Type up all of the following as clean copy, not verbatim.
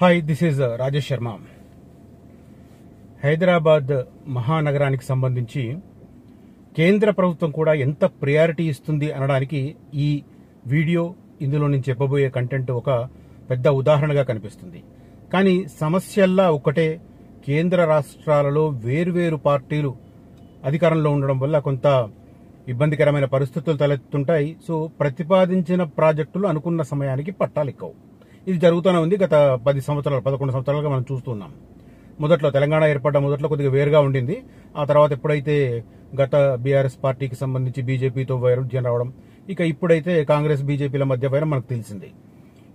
Hi, this is Rajesh Sharma. Hyderabad మహానగరానికి సంబంధించి కేంద్ర ప్రభుత్వం కూడా ఎంత ప్రయారిటీ ఇస్తుంది అనడానికి ఈ వీడియో, ఇందులో నేను చెప్పబోయే కంటెంట్ ఒక పెద్ద ఉదాహరణగా కనిపిస్తుంది. కానీ సమస్యల్లా ఒకటే, కేంద్ర రాష్ట్రాలలో వేరువేరు పార్టీలు అధికారంలో ఉండడం వల్ల కొంత ఇబ్బందికరమైన పరిస్థితులు తలెత్తుంటాయి. సో ప్రతిపాదించిన ప్రాజెక్టులు అనుకున్న సమయానికి పట్టాలెక్కవు. ఇది జరుగుతూనే ఉంది. గత 11 సంవత్సరాలుగా మనం చూస్తున్నాం. మొదట్లో తెలంగాణ ఏర్పడ్డ మొదట్లో కొద్దిగా వేరుగా ఉండింది. ఆ తర్వాత ఎప్పుడైతే గత బీఆర్ఎస్ పార్టీకి సంబంధించి బీజేపీతో వైరం రావడం, ఇక ఇప్పుడైతే కాంగ్రెస్ బీజేపీల మధ్య వైరం మనకు తెలిసింది.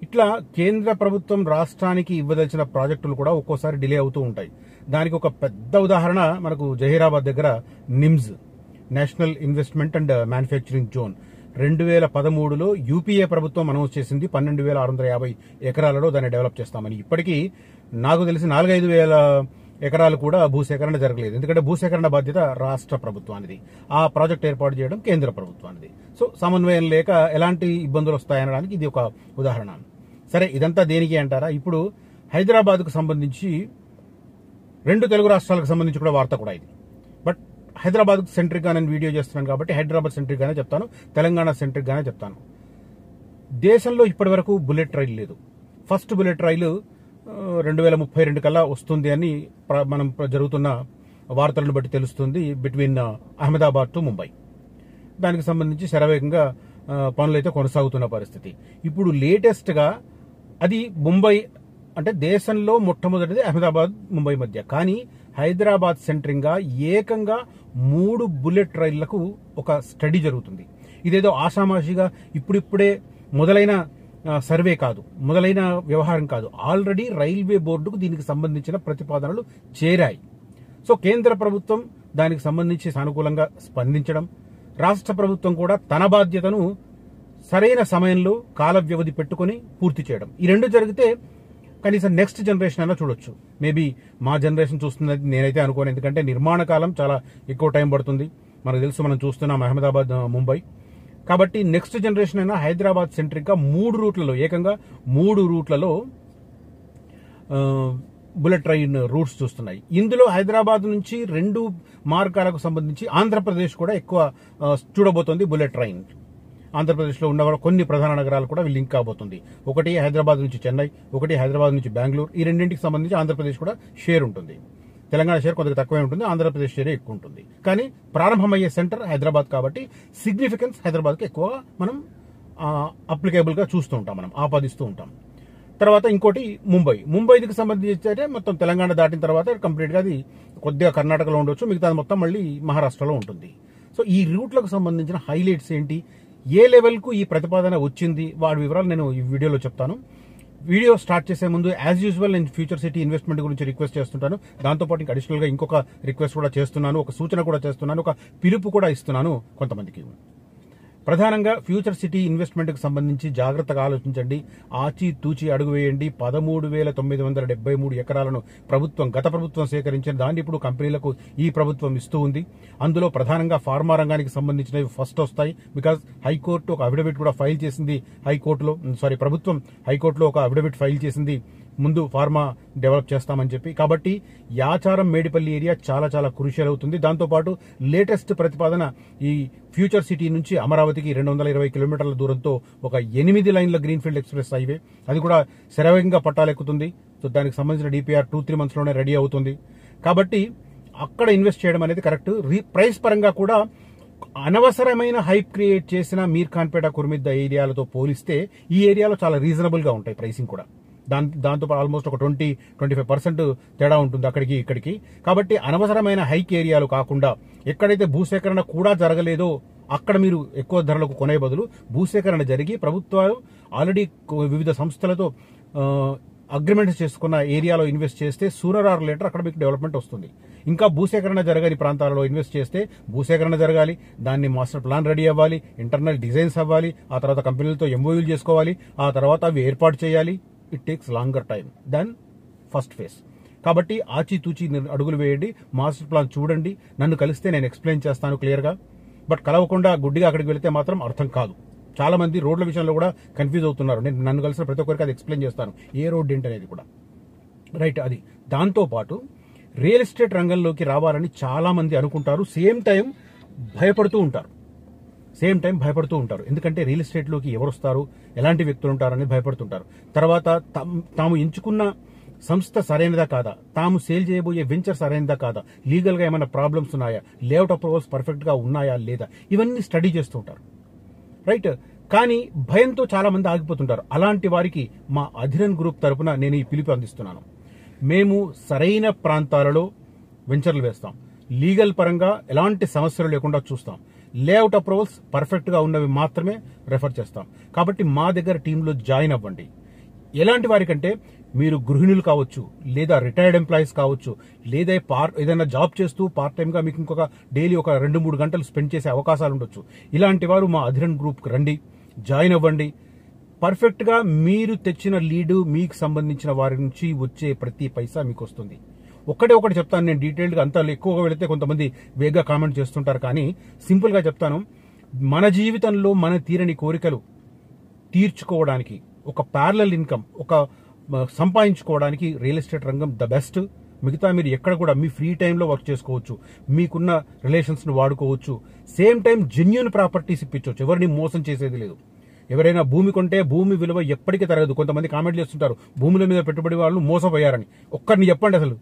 ఇట్లా కేంద్ర ప్రభుత్వం రాష్ట్రానికి ఇవ్వదలిచిన ప్రాజెక్టులు కూడా ఒక్కోసారి డిలే అవుతూ ఉంటాయి. దానికి ఒక పెద్ద ఉదాహరణ మనకు జహీరాబాద్ దగ్గర NIMS, national investment and manufacturing zone 2013లో యూపీఏ ప్రభుత్వం అనౌన్స్ చేసింది 12,650 ఎకరాలలో దాన్ని డెవలప్ చేస్తామని. ఇప్పటికీ నాకు తెలిసి 4-5 వేల ఎకరాలు కూడా భూసేకరణ జరగలేదు. ఎందుకంటే భూసేకరణ బాధ్యత రాష్ట్ర ప్రభుత్వానిది, ఆ ప్రాజెక్ట్ ఏర్పాటు చేయడం కేంద్ర ప్రభుత్వానిది. సో సమన్వయం లేక ఎలాంటి ఇబ్బందులు వస్తాయనడానికి ఇది ఒక ఉదాహరణ. సరే, ఇదంతా దేనికి అంటారా? ఇప్పుడు హైదరాబాద్కు సంబంధించి 2 తెలుగు రాష్ట్రాలకు సంబంధించి కూడా వార్త కూడా ఇది. బట్ హైదరాబాద్ సెంట్రిక్ గా నేను వీడియో చేస్తున్నాను కాబట్టి హైదరాబాద్ సెంట్రిక్ గానే చెప్తాను, తెలంగాణ సెంట్రిక్ గానే చెప్తాను. దేశంలో ఇప్పటి వరకు బుల్లెట్ రైలు లేదు. ఫస్ట్ బుల్లెట్ రైలు 2032 కల్లా వస్తుంది అని మనం జరుగుతున్న వార్తలను బట్టి తెలుస్తుంది, బిట్వీన్ అహ్మదాబాద్ టు ముంబై. దానికి సంబంధించి శరవేగంగా పనులైతే కొనసాగుతున్న పరిస్థితి. ఇప్పుడు లేటెస్ట్ గా అది ముంబై అంటే దేశంలో మొట్టమొదటిది అహ్మదాబాద్ ముంబై మధ్య. కానీ హైదరాబాద్ సెంట్రింగ్ గా ఏకంగా 3 బుల్లెట్ రైళ్లకు ఒక స్టడీ జరుగుతుంది. ఇదేదో ఆషామాషిగా ఇప్పుడిప్పుడే మొదలైన సర్వే కాదు, మొదలైన వ్యవహారం కాదు. ఆల్రెడీ రైల్వే బోర్డుకు దీనికి సంబంధించిన ప్రతిపాదనలు చేరాయి. సో కేంద్ర ప్రభుత్వం దానికి సంబంధించి సానుకూలంగా స్పందించడం, రాష్ట్ర ప్రభుత్వం కూడా తన బాధ్యతను సరైన సమయంలో కాల వ్యవధి పెట్టుకుని పూర్తి చేయడం, ఈ రెండు జరిగితే కనీసం నెక్స్ట్ జనరేషన్ అయినా చూడొచ్చు. మేబీ మా జనరేషన్ చూస్తున్నది నేనైతే అనుకోను, ఎందుకంటే నిర్మాణ కాలం చాలా ఎక్కువ టైం పడుతుంది. మనకు తెలుసు, మనం చూస్తున్నాం అహ్మదాబాద్ ముంబై. కాబట్టి నెక్స్ట్ జనరేషన్ అయినా హైదరాబాద్ సెంట్రిక్ గా 3 రూట్లలో, ఏకంగా 3 రూట్లలో బుల్లెట్ ట్రైన్ రూట్స్ చూస్తున్నాయి. ఇందులో హైదరాబాద్ నుంచి 2 మార్గాలకు సంబంధించి ఆంధ్రప్రదేశ్ కూడా ఎక్కువ చూడబోతోంది బుల్లెట్ ట్రైన్. ఆంధ్రప్రదేశ్లో ఉన్న కొన్ని ప్రధాన నగరాలు కూడా లింక్ కాబోతుంది. ఒకటి హైదరాబాద్ నుంచి చెన్నై, ఒకటి హైదరాబాద్ నుంచి బెంగళూరు. ఈ రెండింటికి సంబంధించి ఆంధ్రప్రదేశ్ కూడా షేర్ ఉంటుంది. తెలంగాణ షేర్ కొంత తక్కువే ఉంటుంది, ఆంధ్రప్రదేశ్ షేర్ ఎక్కువ ఉంటుంది. కానీ ప్రారంభమయ్యే సెంటర్ హైదరాబాద్ కాబట్టి సిగ్నిఫికెన్స్ హైదరాబాద్కి ఎక్కువ మనం అప్లికేబుల్ గా చూస్తూ ఉంటాం, మనం ఆపాదిస్తూ ఉంటాం. తర్వాత ఇంకోటి ముంబైకి సంబంధించి అయితే మొత్తం తెలంగాణ దాటిన తర్వాత కంప్లీట్ గా అది కొద్దిగా కర్ణాటకలో ఉండొచ్చు, మిగతా మొత్తం మళ్ళీ మహారాష్ట్రలో ఉంటుంది. సో ఈ రూట్లకు సంబంధించిన హైలైట్స్ ఏంటి, ఏ లెవెల్ కు ఈ ప్రతిపాదన వచ్చింది, వాటి వివరాలు నేను ఈ వీడియోలో చెప్తాను. వీడియో స్టార్ట్ చేసే ముందు యాజ్ యూజువల్ నేను ఫ్యూచర్ సిటీ ఇన్వెస్ట్మెంట్ గురించి రిక్వెస్ట్ చేస్తుంటాను. దాంతోపాటు ఇంకా అడిషనల్ గా ఇంకొక రిక్వెస్ట్ కూడా చేస్తున్నాను, ఒక సూచన కూడా చేస్తున్నాను, ఒక పిలుపు కూడా ఇస్తున్నాను కొంతమందికి. ప్రధానంగా ఫ్యూచర్ సిటీ ఇన్వెస్ట్మెంట్ కు సంబంధించి జాగ్రత్తగా ఆలోచించండి, ఆచితూచి అడుగు వేయండి. 13,973 ఎకరాలను గత ప్రభుత్వం సేకరించిన దాన్ని ఇప్పుడు కంపెనీలకు ఈ ప్రభుత్వం ఇస్తూ ఉంది. అందులో ప్రధానంగా ఫార్మా రంగానికి సంబంధించినవి ఫస్ట్ వస్తాయి. బికాజ్ హైకోర్టు ఒక అఫిడవిట్ కూడా ఫైల్ చేసింది, ప్రభుత్వం హైకోర్టులో ఒక అఫిడవిట్ ఫైల్ చేసింది ముందు ఫార్మా డెవలప్ చేస్తామని చెప్పి. కాబట్టి యాచారం మేడిపల్లి ఏరియా చాలా చాలా క్రూషియల్ అవుతుంది. దాంతోపాటు లేటెస్ట్ ప్రతిపాదన ఈ ఫ్యూచర్ సిటీ నుంచి అమరావతికి 220 కిలోమీటర్ల దూరంతో ఒక 8 లైన్ల గ్రీన్ఫీల్డ్ ఎక్స్ప్రెస్ హైవే, అది కూడా శరవేగంగా పట్టాలెక్కుతుంది. సో దానికి సంబంధించిన డిపిఆర్ 2-3 months లోనే రెడీ అవుతుంది. కాబట్టి అక్కడ ఇన్వెస్ట్ చేయడం అనేది కరెక్ట్. ప్రైస్ పరంగా కూడా అనవసరమైన హైప్ క్రియేట్ చేసిన మీర్ ఖాన్పేట, కుర్మిద్ద ఏరియాలతో పోలిస్తే ఈ ఏరియాలో చాలా రీజనబుల్ గా ఉంటాయి ప్రైసింగ్ కూడా. దాంతో ఆల్మోస్ట్ ఒక 20-25% తేడా ఉంటుంది అక్కడికి ఇక్కడికి. కాబట్టి అనవసరమైన హైక్ ఏరియాలు కాకుండా ఎక్కడైతే భూసేకరణ కూడా జరగలేదో అక్కడ మీరు ఎక్కువ ధరలకు కొనే బదులు భూసేకరణ జరిగి ప్రభుత్వాలు ఆల్రెడీ వివిధ సంస్థలతో అగ్రిమెంట్స్ చేసుకున్న ఏరియాలో ఇన్వెస్ట్ చేస్తే సూనర్ ఆర్ లేటర్ అక్కడ మీకు డెవలప్మెంట్ వస్తుంది. ఇంకా భూసేకరణ జరగని ప్రాంతాలలో ఇన్వెస్ట్ చేస్తే భూసేకరణ జరగాలి, దాన్ని మాస్టర్ ప్లాన్ రెడీ అవ్వాలి, ఇంటర్నల్ డిజైన్స్ అవ్వాలి, ఆ తర్వాత కంపెనీలతో ఎంఓయూలు చేసుకోవాలి, ఆ తర్వాత అవి ఏర్పాటు చేయాలి. It takes longer time than first phase. కాబట్టి ఆచితూచి అడుగులు వేయండి, మాస్టర్ ప్లాన్ చూడండి. నన్ను కలిస్తే నేను ఎక్స్ప్లెయిన్ చేస్తాను క్లియర్ గా. బట్ కలవకుండా గుడ్డిగా అక్కడికి వెళితే మాత్రం అర్థం కాదు. చాలా మంది రోడ్ల విషయంలో కూడా కన్ఫ్యూజ్ అవుతున్నారు. నేను నన్ను కలిసిన ప్రతి ఒక్కరికి అది ఎక్స్ప్లెయిన్ చేస్తాను, ఏ రోడ్ ఏంటి అనేది కూడా. రైట్. అది దాంతోపాటు రియల్ ఎస్టేట్ రంగంలోకి రావాలని చాలా మంది అనుకుంటారు. సేమ్ టైం భయపడుతూ ఉంటారు. ఎందుకంటే రియల్ ఎస్టేట్లోకి ఎవరు వస్తారు, ఎలాంటి వ్యక్తులు ఉంటారని భయపడుతుంటారు. తర్వాత తాము ఎంచుకున్న సంస్థ సరైనదా కాదా, తాము సేల్ చేయబోయే వెంచర్ సరైనదా కాదా, లీగల్గా ఏమైనా ప్రాబ్లమ్స్ ఉన్నాయా, లేఅవుట్ అప్రూవల్స్ పర్ఫెక్ట్గా ఉన్నాయా లేదా, ఇవన్నీ స్టడీ చేస్తుంటారు. రైట్. కానీ భయంతో చాలా మంది ఆగిపోతుంటారు. అలాంటి వారికి మా అధిరన్ గ్రూప్ తరపున నేను ఈ పిలుపు అందిస్తున్నాను. మేము సరైన ప్రాంతాలలో వెంచర్లు వేస్తాం. లీగల్ పరంగా ఎలాంటి సమస్యలు లేకుండా చూస్తాం. లేఅవుట్ అప్రూవల్స్ పర్ఫెక్ట్గా ఉన్నవి మాత్రమే రెఫర్ చేస్తాం. కాబట్టి మా దగ్గర టీంలో జాయిన్ అవ్వండి. ఎలాంటి వారికంటే మీరు గృహిణులు కావచ్చు, లేదా రిటైర్డ్ ఎంప్లాయీస్ కావచ్చు, లేదా ఏదైనా జాబ్ చేస్తూ పార్ట్ టైంగా మీకు ఇంకొక డైలీ ఒక 2-3 గంటలు స్పెండ్ చేసే అవకాశాలు ఉండొచ్చు. ఇలాంటి వారు మా అధిరన్ గ్రూప్కి రండి, జాయిన్ అవ్వండి. పర్ఫెక్ట్గా మీరు తెచ్చిన లీడు, మీకు సంబంధించిన వారి నుంచి వచ్చే ప్రతి పైసా మీకు వస్తుంది. ఒకటి చెప్తాను నేను డీటెయిల్డ్గా. అంత ఎక్కువగా వెళితే కొంతమంది వేగంగా కామెంట్ చేస్తుంటారు. కానీ సింపుల్గా చెప్తాను. మన జీవితంలో మన తీరని కోరికలు తీర్చుకోవడానికి, ఒక ప్యారలల్ ఇన్కమ్, ఒక సంపాదించుకోవడానికి రియల్ ఎస్టేట్ రంగం ద బెస్ట్. మిగతా మీరు ఎక్కడ కూడా మీ ఫ్రీ టైంలో వర్క్ చేసుకోవచ్చు, మీకున్న రిలేషన్స్ను వాడుకోవచ్చు. సేమ్ టైం జెన్యూన్ ప్రాపర్టీస్ ఇప్పించవచ్చు. ఎవరిని మోసం చేసేది లేదు. ఎవరైనా భూమి కొంటే భూమి విలువ ఎప్పటికీ తరగదు. కొంతమంది కామెంట్లు చేస్తుంటారు భూముల మీద పెట్టుబడి వాళ్ళు మోసపోయారని. ఒక్కరిని చెప్పండి. అసలు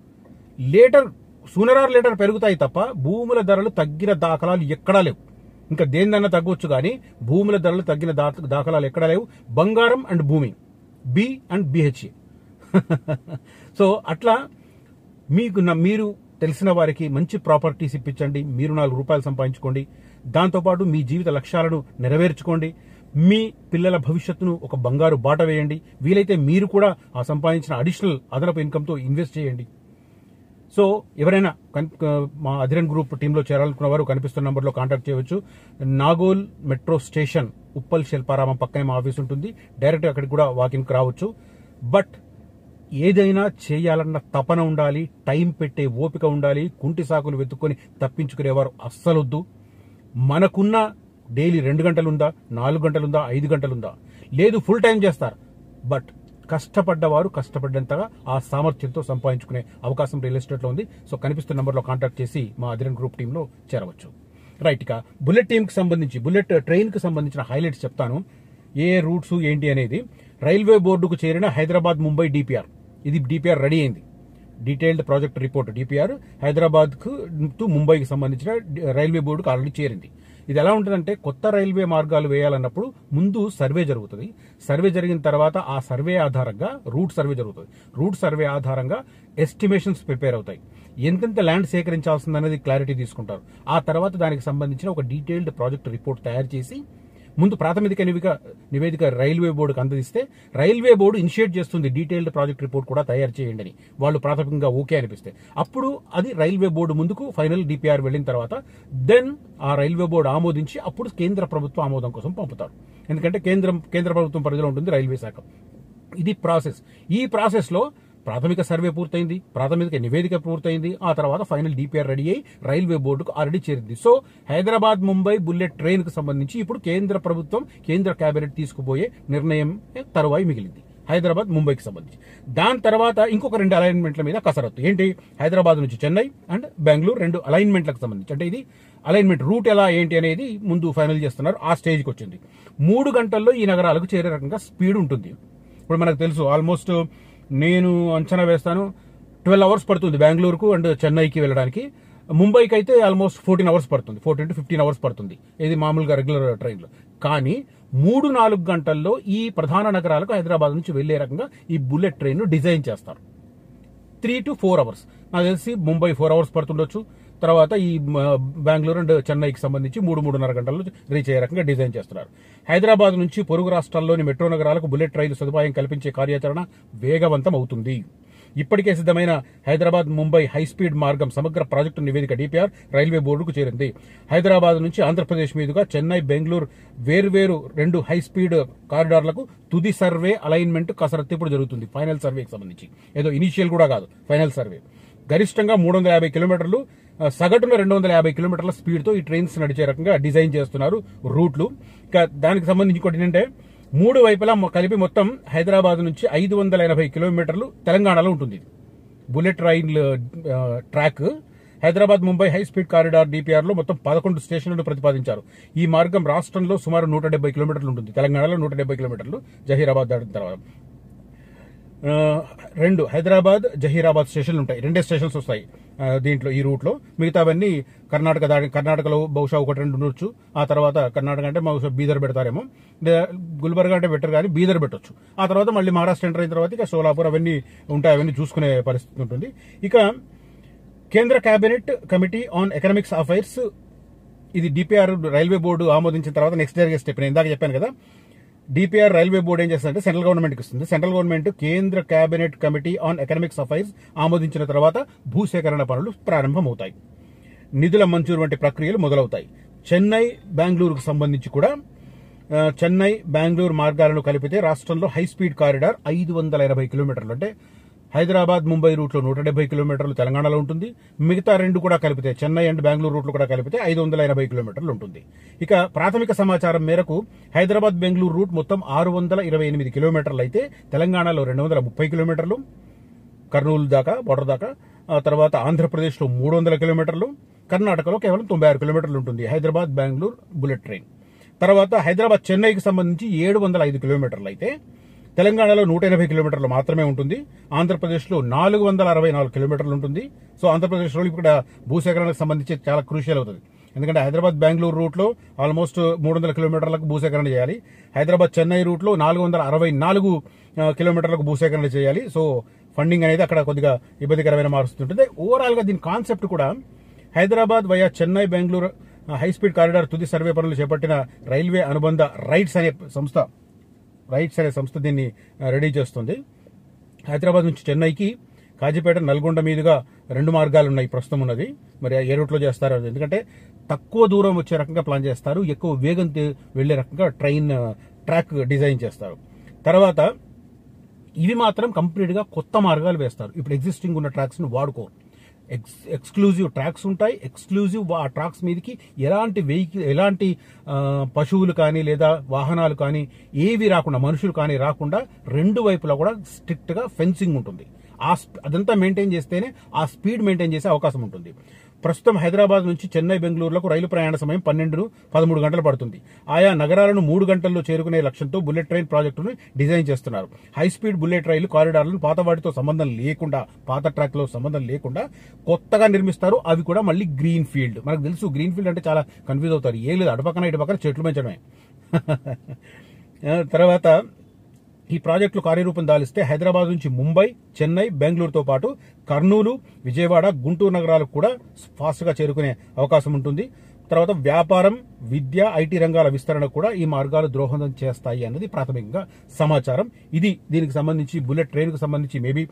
సూనర్ ఆర్ లేటర్ పెరుగుతాయి తప్ప భూముల ధరలు తగ్గిన దాఖలాలు ఎక్కడా లేవు. ఇంకా దేనిదన్నా తగ్గొచ్చు కానీ భూముల ధరలు తగ్గిన దాఖలాలు ఎక్కడా లేవు. బంగారం అండ్ భూమి, బి అండ్ బిహెచ్ఏ. సో అట్లా మీరు తెలిసిన వారికి మంచి ప్రాపర్టీస్ ఇప్పించండి. మీరు 4 రూపాయలు సంపాదించుకోండి. దాంతోపాటు మీ జీవిత లక్ష్యాలను నెరవేర్చుకోండి. మీ పిల్లల భవిష్యత్తును ఒక బంగారు బాట వేయండి. వీలైతే మీరు కూడా ఆ సంపాదించిన అడిషనల్ అదనపు ఇన్కమ్తో ఇన్వెస్ట్ చేయండి. సో ఎవరైనా మా అధిరన్ గ్రూప్ టీంలో చేరాలనుకున్న వారు కనిపిస్తున్న నంబర్లో కాంటాక్ట్ చేయవచ్చు. నాగోల్ మెట్రో స్టేషన్, ఉప్పల్ శిల్పారామం పక్కనే మా ఆఫీస్ ఉంటుంది. డైరెక్ట్ అక్కడికి కూడా వాకింగ్కి రావచ్చు. బట్ ఏదైనా చేయాలన్న తపన ఉండాలి, టైం పెట్టే ఓపిక ఉండాలి. కుంటి సాకులు వెతుక్కొని తప్పించుకునేవారు అస్సలొద్దు. మనకున్న డైలీ 2 గంటలుందా, 4 గంటలుందా, 5 గంటలుందా, లేదు ఫుల్ టైం చేస్తారు. బట్ కష్టపడ్డవారు కష్టపడ్డంతగా ఆ సామర్థ్యంతో సంపాదించుకునే అవకాశం రియల్ ఎస్టేట్లో ఉంది. సో కనిపిస్తున్న నంబర్లో కాంటాక్ట్ చేసి మా అధిరన్ గ్రూప్ టీంలో చేరవచ్చు. రైట్. ఇక బుల్లెట్ ట్రైన్కి సంబంధించిన హైలైట్స్ చెప్తాను. ఏ రూట్స్ ఏంటి అనేది. రైల్వే బోర్డుకు చేరిన హైదరాబాద్ ముంబై డిపిఆర్. ఇది డిపిఆర్ రెడీ అయింది. డీటెయిల్డ్ ప్రాజెక్ట్ రిపోర్ట్ డిపిఆర్ హైదరాబాద్కు టు ముంబైకి సంబంధించిన రైల్వే బోర్డుకు ఆల్రెడీ చేరింది. ఇది ఎలా ఉంటుందంటే, కొత్త రైల్వే మార్గాలు వేయాలన్నప్పుడు ముందు సర్వే జరుగుతుంది. సర్వే జరిగిన తర్వాత ఆ సర్వే ఆధారంగా రూట్ సర్వే జరుగుతుంది. రూట్ సర్వే ఆధారంగా ఎస్టిమేషన్స్ ప్రిపేర్ అవుతాయి. ఎంతెంత ల్యాండ్ సేకరించాల్సిందనేది క్లారిటీ తీసుకుంటారు. ఆ తర్వాత దానికి సంబంధించిన ఒక డీటెయిల్డ్ ప్రాజెక్ట్ రిపోర్ట్ తయారు చేసి ముందు ప్రాథమిక నివేదిక రైల్వే బోర్డుకు అందజేస్తే రైల్వే బోర్డు ఇనిషియేట్ చేస్తుంది డీటెయిల్డ్ ప్రాజెక్ట్ రిపోర్ట్ కూడా తయారు చేయండి అని. వాళ్ళు ప్రాథమికంగా ఓకే అనిపిస్తే అప్పుడు అది రైల్వే బోర్డు ముందుకు ఫైనల్ డిపిఆర్ వెళ్ళిన తర్వాత దెన్ ఆ రైల్వే బోర్డు ఆమోదించి అప్పుడు కేంద్ర ప్రభుత్వం ఆమోదం కోసం పంపుతారు. ఎందుకంటే కేంద్ర ప్రభుత్వం పరిధిలో ఉంటుంది రైల్వే శాఖ. ఇది ప్రాసెస్. ఈ ప్రాసెస్లో ప్రాథమిక సర్వే పూర్తయింది, ప్రాథమిక నివేదిక పూర్తయింది. ఆ తర్వాత ఫైనల్ డిపిఆర్ రెడీ అయ్యి రైల్వే బోర్డుకు ఆల్రెడీ చేరింది. So Hyderabad Mumbai bullet train కు సంబంధించి ఇప్పుడు కేంద్ర ప్రభుత్వం, కేంద్ర కేబినెట్ తీసుకుపోయే నిర్ణయం తరువాయి మిగిలింది హైదరాబాద్ ముంబైకి సంబంధించి. దాని తర్వాత ఇంకొక 2 అలైన్మెంట్ల మీద కసరత్తు. ఏంటి? హైదరాబాద్ నుంచి చెన్నై అండ్ బెంగళూరు 2 అలైన్మెంట్లకు సంబంధించి. అంటే ఇది అలైన్మెంట్ రూట్ ఎలా ఏంటి అనేది ముందు ఫైనల్ చేస్తున్నారు. ఆ స్టేజ్కి వచ్చింది. 3 గంటల్లో ఈ నగరాలకు చేరే రకంగా స్పీడ్ ఉంటుంది. ఇప్పుడు మనకు తెలుసు, ఆల్మోస్ట్ నేను అంచనా వేస్తాను 12 అవర్స్ పడుతుంది బెంగళూరుకు అండ్ చెన్నైకి వెళ్ళడానికి. ముంబైకి అయితే ఆల్మోస్ట్ 14 అవర్స్ పడుతుంది, 14 to 15 అవర్స్ పడుతుంది ఇది మామూలుగా రెగ్యులర్ ట్రైన్లో. కానీ 3-4 గంటల్లో ఈ ప్రధాన నగరాలకు హైదరాబాద్ నుంచి వెళ్లే రకంగా ఈ బుల్లెట్ ట్రైన్ డిజైన్ చేస్తారు. 3 to 4 అవర్స్. నాకు తెలిసి ముంబై 4 అవర్స్ పడుతుండొచ్చు. తర్వాత ఈ బెంగళూరు అండ్ చెన్నైకి సంబంధించి 3-3.5 గంటల్లో రీచ్ అయ్యే రకంగా డిజైన్ చేస్తున్నారు. హైదరాబాద్ నుంచి పొరుగు రాష్ట్రాల్లోని మెట్రో నగరాలకు బుల్లెట్ రైలు సదుపాయం కల్పించే కార్యాచరణ వేగవంతం అవుతుంది. ఇప్పటికే సిద్ధమైన హైదరాబాద్ ముంబై హైస్పీడ్ మార్గం సమగ్ర ప్రాజెక్టు నివేదిక డిపిఆర్ రైల్వే బోర్డుకు చేరింది. హైదరాబాద్ నుంచి ఆంధ్రప్రదేశ్ మీదుగా చెన్నై, బెంగళూరు వేర్వేరు 2 హైస్పీడ్ కారిడార్లకు తుది సర్వే అలైన్మెంట్ కసరత్తు ఇప్పుడు జరుగుతుంది. ఫైనల్ సర్వేకి సంబంధించి ఏదో ఇనిషియల్ కూడా కాదు, ఫైనల్ సర్వే. గరిష్టంగా 350 కిలోమీటర్లు, సగటున 250 కిలోమీటర్ల స్పీడ్తో ఈ ట్రైన్స్ నడిచే రకంగా డిజైన్ చేస్తున్నారు రూట్లు. ఇక దానికి సంబంధించి ఇంకోటి ఏంటంటే, 3 వైపులా కలిపి మొత్తం హైదరాబాద్ నుంచి 580 కిలోమీటర్లు తెలంగాణలో ఉంటుంది. Bullet rail track Hyderabad Mumbai high speed corridor DPR లో మొత్తం 11 స్టేషన్లను ప్రతిపాదించారు. ఈ మార్గం రాష్ట్రంలో సుమారు 170 కిలోమీటర్లు ఉంటుంది. తెలంగాణలో 170 కిలోమీటర్లు జహీరాబాద్ దాటిన తర్వాత. 2 హైదరాబాద్ జహీరాబాద్ స్టేషన్లు ఉంటాయి. 2 స్టేషన్స్ వస్తాయి దీంట్లో, ఈ రూట్లో. మిగతావన్నీ కర్ణాటకలో బహుశా 1-2 ఉండొచ్చు. ఆ తర్వాత కర్ణాటక అంటే బహుశా బీదర్ పెడతారేమో, గుల్బర్గా అంటే బెటర్ కానీ బీదర్ పెట్టొచ్చు. ఆ తర్వాత మళ్ళీ మహారాష్ట్ర ఎంటర్ అయిన తర్వాత ఇక సోలాపూర్ అవన్నీ ఉంటాయి, అవన్నీ చూసుకునే పరిస్థితి ఉంటుంది. ఇక కేంద్ర cabinet committee on economics affairs, ఇది డిపిఆర్ రైల్వే బోర్డు ఆమోదించిన తర్వాత నెక్స్ట్ జరిగే స్టెప్. నేను ఇందాక చెప్పాను కదా, డిపిఆర్ రైల్వే బోర్డు ఏం చేస్తుందంటే సెంట్రల్ గవర్నమెంట్కి ఇస్తుంది. సెంట్రల్ గవర్నమెంట్ కేంద్ర cabinet committee on economics affairs ఆమోదించిన తర్వాత భూసేకరణ పనులు ప్రారంభమవుతాయి, నిధుల మంజూరు వంటి ప్రక్రియలు మొదలవుతాయి. చెన్నై బెంగళూరుకు సంబంధించి కూడా చెన్నై బెంగళూరు మార్గాలను కలిపితే రాష్ట్రంలో హై స్పీడ్ కారిడార్ 580 కిలోమీటర్లు, అంటే హైదరాబాద్ ముంబై రూట్లో 170 కిలోమీటర్లు తెలంగాణలో ఉంటుంది. మిగతా 2 కూడా కలిపితే, చెన్నై అండ్ బెంగళూరు రూట్లు కూడా కలిపితే 580 కిలోమీటర్లు ఉంటుంది. ఇక ప్రాథమిక సమాచారం మేరకు హైదరాబాద్ బెంగళూరు రూట్ మొత్తం 628 కిలోమీటర్లు అయితే తెలంగాణలో 230 కిలోమీటర్లు, కర్నూలు దాకా బోర్డర్ దాకా. ఆ తర్వాత ఆంధ్రప్రదేశ్లో 300 కిలోమీటర్లు, కర్ణాటకలో కేవలం 96 కిలోమీటర్లు ఉంటుంది హైదరాబాద్ బెంగళూరు బుల్లెట్ ట్రైన్. తర్వాత హైదరాబాద్ చెన్నైకి సంబంధించి 705 కిలోమీటర్లు అయితే తెలంగాణలో 180 కిలోమీటర్లు మాత్రమే ఉంటుంది. ఆంధ్రప్రదేశ్లో 464 కిలోమీటర్లు ఉంటుంది. సో ఆంధ్రప్రదేశ్లో ఇక్కడ భూసేకరణకు సంబంధించి చాలా క్రూషియల్ అవుతుంది. ఎందుకంటే హైదరాబాద్ బెంగళూరు రూట్లో ఆల్మోస్ట్ 300 కిలోమీటర్లకు భూసేకరణ చేయాలి. హైదరాబాద్ చెన్నై రూట్లో 464 కిలోమీటర్లకు భూసేకరణ చేయాలి. సో ఫండింగ్ అనేది అక్కడ కొద్దిగా ఇబ్బందికరమైన మారుస్తుంటుంది. ఓవరాల్ గా దీని కాన్సెప్ట్ కూడా Hyderabad via Chennai Bengaluru high speed corridor తుది సర్వే పనులు చేపట్టిన రైల్వే అనుబంధ రైట్స్ అనే సంస్థ దీన్ని రెడీ చేస్తుంది. హైదరాబాద్ నుంచి చెన్నైకి కాజీపేట నల్గొండ మీదుగా 2 మార్గాలు ఉన్నాయి ప్రస్తుతం ఉన్నది. మరి ఏ రూట్లో చేస్తారు, ఎందుకంటే తక్కువ దూరం వచ్చే రకంగా ప్లాన్ చేస్తారు, ఎక్కువ వేగం వెళ్లే రకంగా ట్రాక్ డిజైన్ చేస్తారు. తర్వాత ఇవి మాత్రం కంప్లీట్ గా కొత్త మార్గాలు వేస్తారు. ఇప్పుడు ఎగ్జిస్టింగ్ ఉన్న ట్రాక్స్ ను వాడుకోరు. ఎక్స్క్లూజివ్ ట్రాక్స్ ఉంటాయి. ఎక్స్క్లూజివ్ ఆ ట్రాక్స్ మీదకి ఎలాంటి పశువులు కానీ లేదా వాహనాలు కానీ ఏవి రాకుండా, మనుషులు కానీ రాకుండా 2 వైపులా కూడా స్ట్రిక్ట్ గా ఫెన్సింగ్ ఉంటుంది. అదంతా మెయింటైన్ చేస్తేనే ఆ స్పీడ్ మెయింటైన్ చేసే అవకాశం ఉంటుంది. ప్రస్తుతం హైదరాబాద్ నుంచి చెన్నై బెంగళూరులకు రైలు ప్రయాణ సమయం 12-13 గంటలు పడుతుంది. ఆయా నగరాలను 3 గంటల్లో చేరుకునే లక్ష్యంతో బుల్లెట్ ట్రైన్ ప్రాజెక్టును డిజైన్ చేస్తున్నారు. హై స్పీడ్ బుల్లెట్ రైలు కారిడార్లను పాత వాటితో సంబంధం లేకుండా, పాత ట్రాక్ లో సంబంధం లేకుండా కొత్తగా నిర్మిస్తారు. అవి కూడా మళ్ళీ గ్రీన్ ఫీల్డ్. మనకు తెలుసు గ్రీన్ ఫీల్డ్ అంటే చాలా కన్ఫ్యూజ్ అవుతారు. ఏ లేదు, అటుపక్కన ఇటుపక్కన చెట్లు పెంచడమే. తర్వాత ఈ ప్రాజెక్టులు కార్యరూపం దాలిస్తే హైదరాబాద్ నుంచి ముంబై, చెన్నై, బెంగళూరుతో పాటు కర్నూలు, విజయవాడ, గుంటూరు నగరాలకు కూడా ఫాస్ట్ గా చేరుకునే అవకాశం ఉంటుంది. తర్వాత వ్యాపారం, విద్య, ఐటీ రంగాల విస్తరణకు కూడా ఈ మార్గాలు దోహదం చేస్తాయి అన్నది ప్రాథమికంగా సమాచారం. ఇది దీనికి సంబంధించి బుల్లెట్ ట్రైన్ కు సంబంధించి మేబీ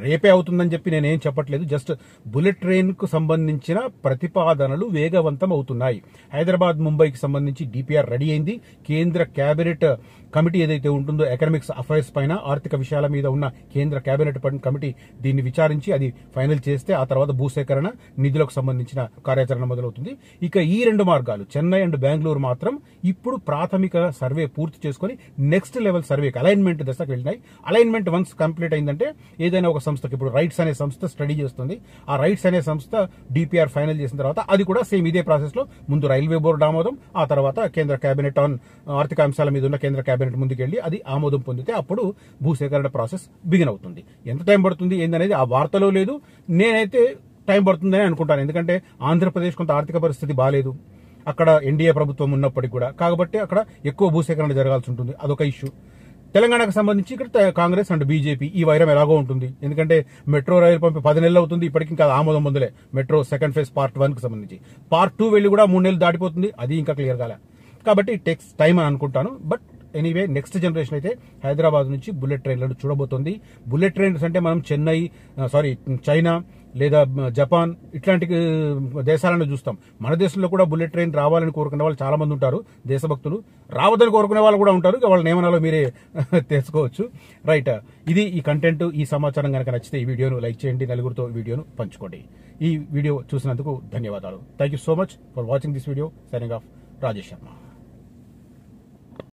రేపే అవుతుందని చెప్పి నేనేం చెప్పట్లేదు. జస్ట్ బుల్లెట్ ట్రైన్ కు సంబంధించిన ప్రతిపాదనలు వేగవంతం అవుతున్నాయి. హైదరాబాద్ ముంబైకి సంబంధించి డిపిఆర్ రెడీ అయింది. కేంద్ర కేబినెట్ కమిటీ ఏదైతే ఉంటుందో ఎకనామిక్స్ అఫైర్స్ పైన, ఆర్థిక విషయాల మీద ఉన్న కేంద్ర కేబినెట్ కమిటీ దీన్ని విచారించి అది ఫైనల్ చేస్తే ఆ తర్వాత భూసేకరణ, నిధులకు సంబంధించిన కార్యాచరణ మొదలవుతుంది. ఇక ఈ 2 మార్గాలు చెన్నై అండ్ బెంగళూరు మాత్రం ఇప్పుడు ప్రాథమిక సర్వే పూర్తి చేసుకుని నెక్స్ట్ లెవెల్ సర్వేకి అలైన్మెంట్ దశకు వెళ్ళినాయి. అలైన్మెంట్ వన్స్ కంప్లీట్ అయిందంటే ఏదైనా ఒక సంస్థకి, ఇప్పుడు రైట్స్ అనే సంస్థ స్టడీ చేస్తుంది. ఆ రైట్స్ అనే సంస్థ డిపిఆర్ ఫైనల్ చేసిన తర్వాత అది కూడా సేమ్ ఇదే ప్రాసెస్ లో ముందు రైల్వే బోర్డు ఆమోదం, ఆ తర్వాత కేంద్ర కేబినెట్ ఆన్ ఆర్థిక అంశాల మీద ఉన్న కేంద్ర కేబినెట్ ముందుకెళ్లి అది ఆమోదం పొందితే అప్పుడు భూసేకరణ ప్రాసెస్ బిగిన్ అవుతుంది. ఎంత టైం పడుతుంది ఏందనేది ఆ వార్తలో లేదు. నేనైతే టైం పడుతుందని అనుకుంటాను. ఎందుకంటే ఆంధ్రప్రదేశ్ కొంత ఆర్థిక పరిస్థితి బాగాలేదు, అక్కడ ఎన్డీఏ ప్రభుత్వం ఉన్నప్పటికీ కూడా. కాబట్టి అక్కడ ఎక్కువ భూసేకరణ జరగాల్సి ఉంటుంది, అదొక ఇష్యూ. తెలంగాణకు సంబంధించి ఇక్కడ కాంగ్రెస్ అండ్ బీజేపీ ఈ వైరం ఎలాగో ఉంటుంది. ఎందుకంటే మెట్రో రైలు పంపి 10 నెలలు అవుతుంది, ఇప్పటికి ఇంకా ఆమోదం పొందలే. మెట్రో సెకండ్ ఫేజ్ పార్ట్ 1 కి సంబంధించి. పార్ట్ 2 వెళ్ళి కూడా 3 నెలలు దాటిపోతుంది, అది ఇంకా క్లియర్ కాలే. కాబట్టి ఇట్ టేక్స్ టైం అని అనుకుంటాను. బట్ ఎనీవే నెక్స్ట్ జనరేషన్ అయితే హైదరాబాద్ నుంచి బుల్లెట్ ట్రైన్లను చూడబోతోంది. బుల్లెట్ ట్రైన్స్ అంటే మనం చైనా లేదా జపాన్ ఇట్లాంటి దేశాలను చూస్తాం. మన దేశంలో కూడా బుల్లెట్ ట్రైన్ రావాలని కోరుకునే వాళ్ళు చాలా మంది ఉంటారు, దేశభక్తులు. రావద్దని కోరుకునే వాళ్ళు కూడా ఉంటారు, వాళ్ళ నియమనాలు మీరే తెలుసుకోవచ్చు. రైట్, ఇది ఈ కంటెంట్, ఈ సమాచారం కనుక నచ్చితే ఈ వీడియోను లైక్ చేయండి, నలుగురితో వీడియోను పంచుకోండి. ఈ వీడియో చూసినందుకు ధన్యవాదాలు. Thank you so much for watching this video. Signing off, Rajesh Sharma.